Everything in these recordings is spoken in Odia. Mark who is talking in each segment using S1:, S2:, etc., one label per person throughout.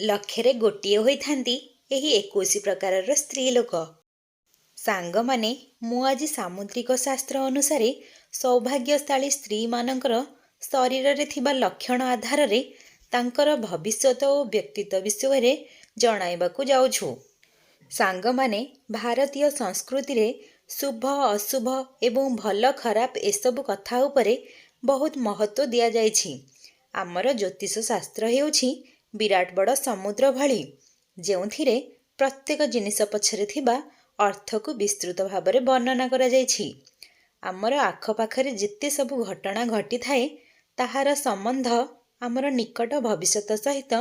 S1: ଲକ୍ଷରେ ଗୋଟିଏ ହୋଇଥାନ୍ତି ଏହି 21 ପ୍ରକାରର ସ୍ତ୍ରୀ ଲୋକ। ସାଙ୍ଗମାନେ, ମୁଁ ଆଜି ସାମୁଦ୍ରିକ ଶାସ୍ତ୍ର ଅନୁସାରେ ସୌଭାଗ୍ୟଶାଳୀ ସ୍ତ୍ରୀମାନଙ୍କର ଶରୀରରେ ଥିବା ଲକ୍ଷଣ ଆଧାରରେ ତାଙ୍କର ଭବିଷ୍ୟତ ଓ ବ୍ୟକ୍ତିତ୍ୱ ବିଷୟରେ ଜଣାଇବାକୁ ଯାଉଛୁ। ସାଙ୍ଗମାନେ, ଭାରତୀୟ ସଂସ୍କୃତିରେ ଶୁଭ ଅଶୁଭ ଏବଂ ଭଲ ଖରାପ ଏସବୁ କଥା ଉପରେ ବହୁତ ମହତ୍ତ୍ୱ ଦିଆଯାଇଛି। ଆମର ଜ୍ୟୋତିଷ ଶାସ୍ତ୍ର ହେଉଛି ବିରାଟ ବଡ଼ ସମୁଦ୍ର ଭଳି, ଯେଉଁଥିରେ ପ୍ରତ୍ୟେକ ଜିନିଷ ପଛରେ ଥିବା ଅର୍ଥକୁ ବିସ୍ତୃତ ଭାବରେ ବର୍ଣ୍ଣନା କରାଯାଇଛି। ଆମର ଆଖପାଖରେ ଯେତେ ସବୁ ଘଟଣା ଘଟିଥାଏ, ତାହାର ସମ୍ବନ୍ଧ ଆମର ନିକଟ ଭବିଷ୍ୟତ ସହିତ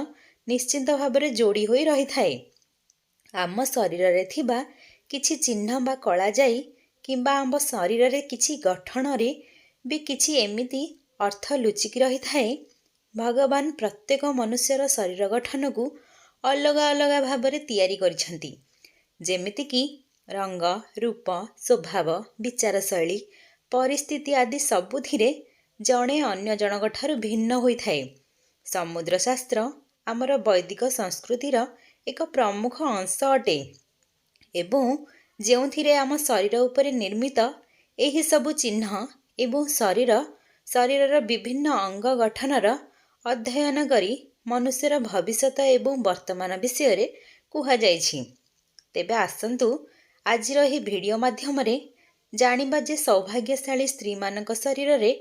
S1: ନିଶ୍ଚିତ ଭାବରେ ଯୋଡ଼ି ହୋଇ ରହିଥାଏ। ଆମ ଶରୀରରେ ଥିବା କିଛି ଚିହ୍ନ ବା କଳା ଯାଇ କିମ୍ବା ଆମ ଶରୀରରେ କିଛି ଗଠନରେ ବି କିଛି ଏମିତି ଅର୍ଥ ଲୁଚିକି ରହିଥାଏ। ଭଗବାନ ପ୍ରତ୍ୟେକ ମନୁଷ୍ୟର ଶରୀର ଗଠନକୁ ଅଲଗା ଅଲଗା ଭାବରେ ତିଆରି କରିଛନ୍ତି। ଯେମିତିକି ରଙ୍ଗ, ରୂପ, ସ୍ୱଭାବ, ବିଚାରଶୈଳୀ, ପରିସ୍ଥିତି ଆଦି ସବୁଥିରେ ଜଣେ ଅନ୍ୟ ଜଣଙ୍କଠାରୁ ଭିନ୍ନ ହୋଇଥାଏ। ସମୁଦ୍ର ଶାସ୍ତ୍ର ଆମର ବୈଦିକ ସଂସ୍କୃତିର ଏକ ପ୍ରମୁଖ ଅଂଶ ଅଟେ ଏବଂ ଯେଉଁଥିରେ ଆମ ଶରୀର ଉପରେ ନିର୍ମିତ ଏହି ସବୁ ଚିହ୍ନ ଏବଂ ଶରୀରର ବିଭିନ୍ନ ଅଙ୍ଗ ଗଠନର ଅଧ୍ୟୟନ କରି ମନୁଷ୍ୟର ଭବିଷ୍ୟତ ଏବଂ ବର୍ତ୍ତମାନ ବିଷୟରେ କୁହାଯାଇଛି। ତେବେ ଆସନ୍ତୁ ଆଜିର ଏହି ଭିଡ଼ିଓ ମାଧ୍ୟମରେ ଜାଣିବା ଯେ ସୌଭାଗ୍ୟଶାଳୀ ସ୍ତ୍ରୀମାନଙ୍କ ଶରୀରରେ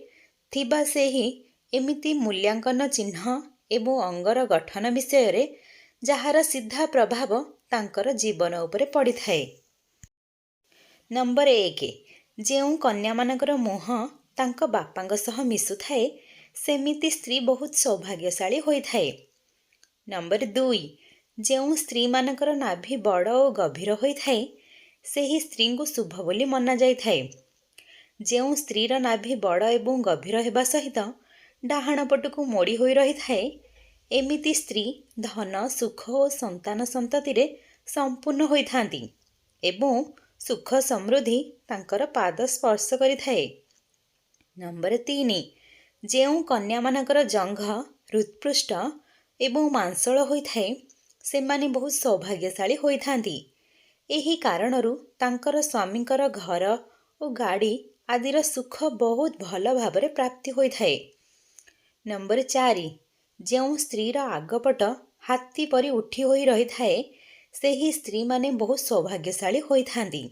S1: ଥିବା ସେହି ଏମିତି ମୂଲ୍ୟାଙ୍କନ ଚିହ୍ନ ଏବଂ ଅଙ୍ଗର ଗଠନ ବିଷୟରେ ଯାହାର ସିଧା ପ୍ରଭାବ ତାଙ୍କର ଜୀବନ ଉପରେ ପଡ଼ିଥାଏ। ନମ୍ବର 1, ଯେଉଁ କନ୍ୟାମାନଙ୍କର ମୁହଁ ତାଙ୍କ ବାପାଙ୍କ ସହ ମିଶୁଥାଏ, ସେମିତି ସ୍ତ୍ରୀ ବହୁତ ସୌଭାଗ୍ୟଶାଳୀ ହୋଇଥାଏ। ନମ୍ବର 2, ଯେଉଁ ସ୍ତ୍ରୀମାନଙ୍କର ନାଭି ବଡ଼ ଓ ଗଭୀର ହୋଇଥାଏ, ସେହି ସ୍ତ୍ରୀଙ୍କୁ ଶୁଭ ବୋଲି ମନାଯାଇଥାଏ। ଯେଉଁ ସ୍ତ୍ରୀର ନାଭି ବଡ଼ ଏବଂ ଗଭୀର ହେବା ସହିତ ଡାହାଣ ପଟକୁ ମୋଡ଼ି ହୋଇ ରହିଥାଏ, ଏମିତି ସ୍ତ୍ରୀ ଧନ, ସୁଖ ଓ ସନ୍ତାନ ସନ୍ତତିରେ ସମ୍ପୂର୍ଣ୍ଣ ହୋଇଥାନ୍ତି ଏବଂ ସୁଖ ସମୃଦ୍ଧି ତାଙ୍କର ପାଦ ସ୍ପର୍ଶ କରିଥାଏ। ନମ୍ବର 3, ଯେଉଁ କନ୍ୟାମାନଙ୍କର ଜଙ୍ଘ ହୃତ୍ପୃଷ୍ଟ ଏବଂ ମାଂସଳ ହୋଇଥାଏ, ସେମାନେ ବହୁତ ସୌଭାଗ୍ୟଶାଳୀ ହୋଇଥାନ୍ତି। ଏହି କାରଣରୁ ତାଙ୍କର ସ୍ୱାମୀଙ୍କର ଘର ଓ ଗାଡ଼ି ଆଦିର ସୁଖ ବହୁତ ଭଲ ଭାବରେ ପ୍ରାପ୍ତି ହୋଇଥାଏ। ନମ୍ବର 4, ଯେଉଁ ସ୍ତ୍ରୀର ଆଗପଟ ହାତୀ ପରି ଉଠି ହୋଇ ରହିଥାଏ, ସେହି ସ୍ତ୍ରୀମାନେ ବହୁତ ସୌଭାଗ୍ୟଶାଳୀ ହୋଇଥାନ୍ତି।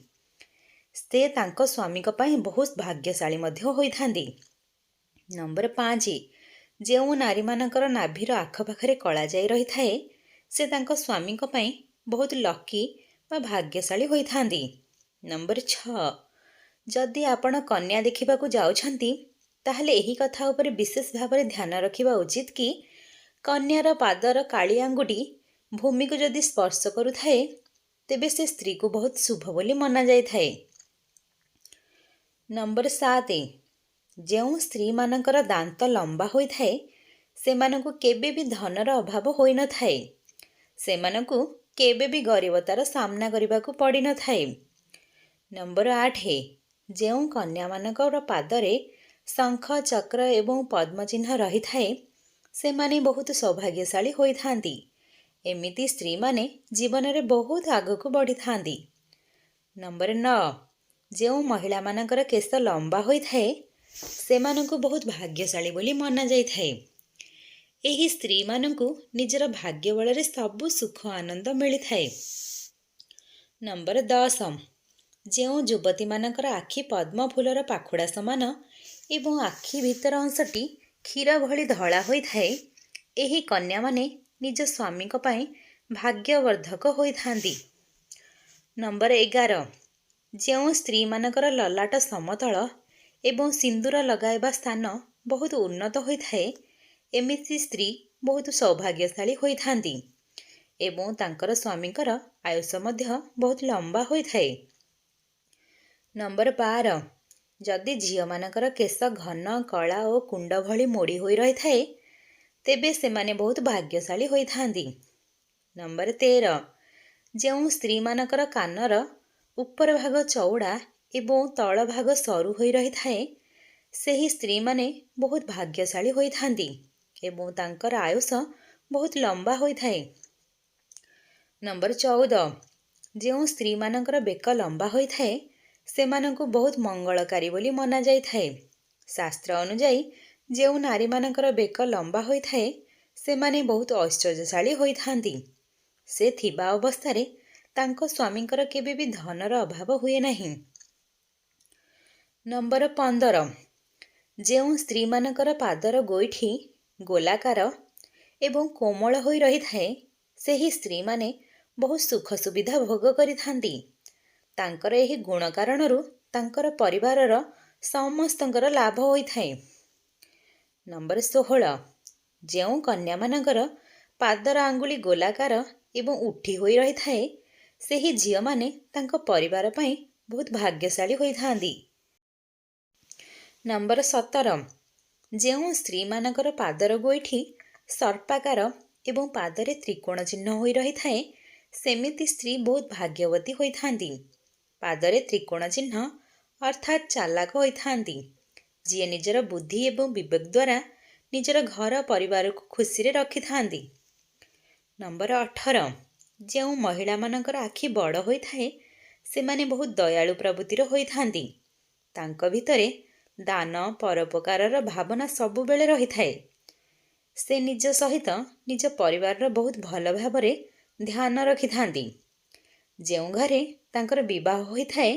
S1: ସେ ତାଙ୍କ ସ୍ୱାମୀଙ୍କ ପାଇଁ ବହୁତ ଭାଗ୍ୟଶାଳୀ ମଧ୍ୟ ହୋଇଥାନ୍ତି। ନମ୍ବର 5, ଯେଉଁ ନାରୀମାନଙ୍କର ନାଭିର ଆଖପାଖରେ କଳା ଯାଇ ରହିଥାଏ, ସେ ତାଙ୍କ ସ୍ୱାମୀଙ୍କ ପାଇଁ ବହୁତ ଲକି ବା ଭାଗ୍ୟଶାଳୀ ହୋଇଥାନ୍ତି। ନମ୍ବର 6, ଯଦି ଆପଣ କନ୍ୟା ଦେଖିବାକୁ ଯାଉଛନ୍ତି, ତାହେଲେ ଏହି କଥା ଉପରେ ବିଶେଷ ଭାବରେ ଧ୍ୟାନ ରଖିବା ଉଚିତ କି କନ୍ୟାର ପାଦର କାଳି ଆଙ୍ଗୁଠି ଭୂମିକୁ ଯଦି ସ୍ପର୍ଶ କରୁଥାଏ, ତେବେ ସେ ସ୍ତ୍ରୀକୁ ବହୁତ ଶୁଭ ବୋଲି ମନାଯାଇଥାଏ। ନମ୍ବର 7, ଯେଉଁ ସ୍ତ୍ରୀମାନଙ୍କର ଦାନ୍ତ ଲମ୍ବା ହୋଇଥାଏ, ସେମାନଙ୍କୁ କେବେ ବି ଧନର ଅଭାବ ହୋଇନଥାଏ। ସେମାନଙ୍କୁ କେବେ ବି ଗରିବତାର ସାମ୍ନା କରିବାକୁ ପଡ଼ିନଥାଏ। ନମ୍ବର 8, ଯେଉଁ କନ୍ୟାମାନଙ୍କର ପାଦରେ ଶଙ୍ଖ, ଚକ୍ର ଏବଂ ପଦ୍ମ ଚିହ୍ନ ରହିଥାଏ, ସେମାନେ ବହୁତ ସୌଭାଗ୍ୟଶାଳୀ ହୋଇଥାନ୍ତି। ଏମିତି ସ୍ତ୍ରୀମାନେ ଜୀବନରେ ବହୁତ ଆଗକୁ ବଢ଼ିଥାନ୍ତି। ନମ୍ବର 9, ଯେଉଁ ମହିଳାମାନଙ୍କର କେଶ ଲମ୍ବା ହୋଇଥାଏ, ସେମାନଙ୍କୁ ବହୁତ ଭାଗ୍ୟଶାଳୀ ବୋଲି ମନାଯାଇଥାଏ। ଏହି ସ୍ତ୍ରୀମାନଙ୍କୁ ନିଜର ଭାଗ୍ୟ ବଳରେ ସବୁ ସୁଖ ଆନନ୍ଦ ମିଳିଥାଏ। ନମ୍ବର 10, ଯେଉଁ ଯୁବତୀମାନଙ୍କର ଆଖି ପଦ୍ମ ଫୁଲର ପାଖୁଡ଼ା ସମାନ ଏବଂ ଆଖି ଭିତର ଅଂଶଟି କ୍ଷୀର ଭଳି ଧଳା ହୋଇଥାଏ, ଏହି କନ୍ୟାମାନେ ନିଜ ସ୍ୱାମୀଙ୍କ ପାଇଁ ଭାଗ୍ୟବର୍ଦ୍ଧକ ହୋଇଥାନ୍ତି। ନମ୍ବର 11, ଯେଉଁ ସ୍ତ୍ରୀମାନଙ୍କର ଲଲାଟ ସମତଳ ଏବଂ ସିନ୍ଦୁର ଲଗାଇବା ସ୍ଥାନ ବହୁତ ଉନ୍ନତ ହୋଇଥାଏ, ଏମିତି ସ୍ତ୍ରୀ ବହୁତ ସୌଭାଗ୍ୟଶାଳୀ ହୋଇଥାନ୍ତି ଏବଂ ତାଙ୍କର ସ୍ୱାମୀଙ୍କର ଆୟୁଷ ମଧ୍ୟ ବହୁତ ଲମ୍ବା ହୋଇଥାଏ। ନମ୍ବର 12, ଯଦି ଝିଅମାନଙ୍କର କେଶ ଘନ, କଳା ଓ କୁଣ୍ଡ ଭଳି ମୋଡ଼ି ହୋଇ ରହିଥାଏ, ତେବେ ସେମାନେ ବହୁତ ଭାଗ୍ୟଶାଳୀ ହୋଇଥାନ୍ତି। ନମ୍ବର 13, ଯେଉଁ ସ୍ତ୍ରୀମାନଙ୍କର କାନର ଉପର ଭାଗ ଚଉଡ଼ା ଏବଂ ତଳ ଭାଗ ସରୁ ହୋଇ ରହିଥାଏ, ସେହି ସ୍ତ୍ରୀମାନେ ବହୁତ ଭାଗ୍ୟଶାଳୀ ହୋଇଥାନ୍ତି ଏବଂ ତାଙ୍କର ଆୟୁଷ ବହୁତ ଲମ୍ବା ହୋଇଥାଏ। ନମ୍ବର 14, ଯେଉଁ ସ୍ତ୍ରୀମାନଙ୍କର ବେକ ଲମ୍ବା ହୋଇଥାଏ ସେମାନଙ୍କୁ ବହୁତ ମଙ୍ଗଳକାରୀ ବୋଲି ମନାଯାଇଥାଏ। ଶାସ୍ତ୍ର ଅନୁଯାୟୀ ଯେଉଁ ନାରୀମାନଙ୍କର ବେକ ଲମ୍ବା ହୋଇଥାଏ ସେମାନେ ବହୁତ ଐଶ୍ୱର୍ଯ୍ୟଶାଳୀ ହୋଇଥାନ୍ତି। ସେ ଥିବା ଅବସ୍ଥାରେ ତାଙ୍କ ସ୍ୱାମୀଙ୍କର କେବେ ବି ଧନର ଅଭାବ ହୁଏ ନାହିଁ। ନମ୍ବର 15, ଯେଉଁ ସ୍ତ୍ରୀମାନଙ୍କର ପାଦର ଗୋଇଠି ଗୋଲାକାର ଏବଂ କୋମଳ ହୋଇ ରହିଥାଏ ସେହି ସ୍ତ୍ରୀମାନେ ବହୁ ସୁଖ ସୁବିଧା ଭୋଗ କରିଥାନ୍ତି। ତାଙ୍କର ଏହି ଗୁଣ କାରଣରୁ ତାଙ୍କର ପରିବାରର ସମସ୍ତଙ୍କର ଲାଭ ହୋଇଥାଏ। ନମ୍ବର 16, ଯେଉଁ କନ୍ୟାମାନଙ୍କର ପାଦର ଆଙ୍ଗୁଳି ଗୋଲାକାର ଏବଂ ଉଠି ହୋଇ ରହିଥାଏ ସେହି ଝିଅମାନେ ତାଙ୍କ ପରିବାର ପାଇଁ ବହୁତ ଭାଗ୍ୟଶାଳୀ ହୋଇଥାନ୍ତି। ନମ୍ବର 17, ଯେଉଁ ସ୍ତ୍ରୀମାନଙ୍କର ପାଦର ଗୋଇଠି ସର୍ପାକାର ଏବଂ ପାଦରେ ତ୍ରିକୋଣ ଚିହ୍ନ ହୋଇ ରହିଥାଏ ସେମିତି ସ୍ତ୍ରୀ ବହୁତ ଭାଗ୍ୟବତୀ ହୋଇଥାନ୍ତି। ପାଦରେ ତ୍ରିକୋଣ ଚିହ୍ନ ଅର୍ଥାତ୍ ଚାଲାକ ହୋଇଥାନ୍ତି, ଯିଏ ନିଜର ବୁଦ୍ଧି ଏବଂ ବିବେକ ଦ୍ୱାରା ନିଜର ଘର ପରିବାରକୁ ଖୁସିରେ ରଖିଥାନ୍ତି। ନମ୍ବର 18, ଯେଉଁ ମହିଳାମାନଙ୍କର ଆଖି ବଡ଼ ହୋଇଥାଏ ସେମାନେ ବହୁତ ଦୟାଳୁ ପ୍ରବୃତ୍ତିର ହୋଇଥାନ୍ତି। ତାଙ୍କ ଭିତରେ ଦାନ ପରୋପକାରର ଭାବନା ସବୁବେଳେ ରହିଥାଏ। ସେ ନିଜ ସହିତ ନିଜ ପରିବାରର ବହୁତ ଭଲ ଭାବରେ ଧ୍ୟାନ ରଖିଥାନ୍ତି। ଯେଉଁ ଘରେ ତାଙ୍କର ବିବାହ ହୋଇଥାଏ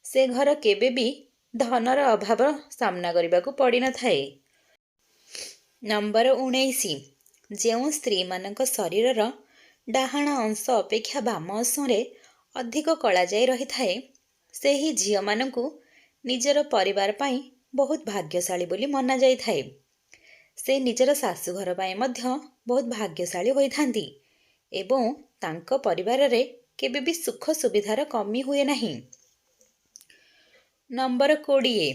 S1: ସେ ଘର କେବେ ବି ଧନର ଅଭାବ ସାମ୍ନା କରିବାକୁ ପଡ଼ିନଥାଏ। ନମ୍ବର 19, ଯେଉଁ ସ୍ତ୍ରୀମାନଙ୍କ ଶରୀରର ଡାହାଣ ଅଂଶ ଅପେକ୍ଷା ବାମ ଅଂଶରେ ଅଧିକ କଳାଯାଇ ରହିଥାଏ ସେହି ଝିଅମାନଙ୍କୁ ନିଜର ପରିବାର ପାଇଁ ବହୁତ ଭାଗ୍ୟଶାଳୀ ବୋଲି ମନାଯାଇଥାଏ। ସେ ନିଜର ଶାଶୁଘର ପାଇଁ ମଧ୍ୟ ବହୁତ ଭାଗ୍ୟଶାଳୀ ହୋଇଥାନ୍ତି ଏବଂ ତାଙ୍କ ପରିବାରରେ କେବେ ବି ସୁଖ ସୁବିଧାର କମି ହୁଏ ନାହିଁ। ନମ୍ବର 20,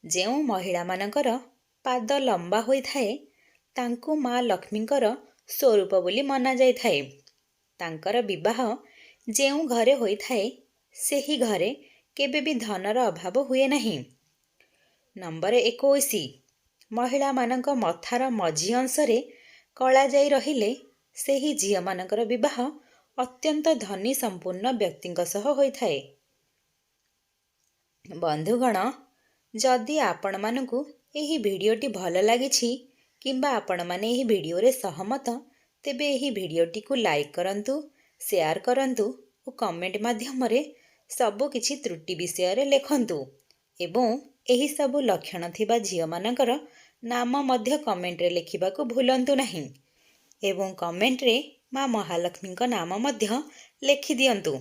S1: ଯେଉଁ ମହିଳାମାନଙ୍କର ପାଦ ଲମ୍ବା ହୋଇଥାଏ ତାଙ୍କୁ ମା ଲକ୍ଷ୍ମୀଙ୍କର ସ୍ୱରୂପ ବୋଲି ମନାଯାଇଥାଏ। ତାଙ୍କର ବିବାହ ଯେଉଁ ଘରେ ହୋଇଥାଏ ସେହି ଘରେ କେବେ ବି ଧନର ଅଭାବ ହୁଏ ନାହିଁ। ନମ୍ବର 21, ମହିଳାମାନଙ୍କ ମଥାର ମଝି ଅଂଶରେ କଳାଯାଇ ରହିଲେ ସେହି ଝିଅମାନଙ୍କର ବିବାହ ଅତ୍ୟନ୍ତ ଧନୀ ସମ୍ପୂର୍ଣ୍ଣ ବ୍ୟକ୍ତିଙ୍କ ସହ ହୋଇଥାଏ। ବନ୍ଧୁଗଣ, ଯଦି ଆପଣମାନଙ୍କୁ ଏହି ଭିଡ଼ିଓଟି ଭଲ ଲାଗିଛି କିମ୍ବା ଆପଣମାନେ ଏହି ଭିଡ଼ିଓରେ ସହମତ ତେବେ ଏହି ଭିଡ଼ିଓଟିକୁ ଲାଇକ୍ କରନ୍ତୁ, ସେୟାର କରନ୍ତୁ ଓ କମେଣ୍ଟ ମାଧ୍ୟମରେ ସବୁ କିଛି ତ୍ରୁଟି ବିଷୟରେ ଲେଖନ୍ତୁ ଏବଂ ଏହି ସବୁ ଲକ୍ଷଣ ଥିବା ଝିଅମାନଙ୍କର ନାମ ମଧ୍ୟ କମେଣ୍ଟରେ ଲେଖିବାକୁ ଭୁଲନ୍ତୁ ନାହିଁ ଏବଂ କମେଣ୍ଟରେ ମା ମହାଲକ୍ଷ୍ମୀଙ୍କ ନାମ ମଧ୍ୟ ଲେଖିଦିଅନ୍ତୁ।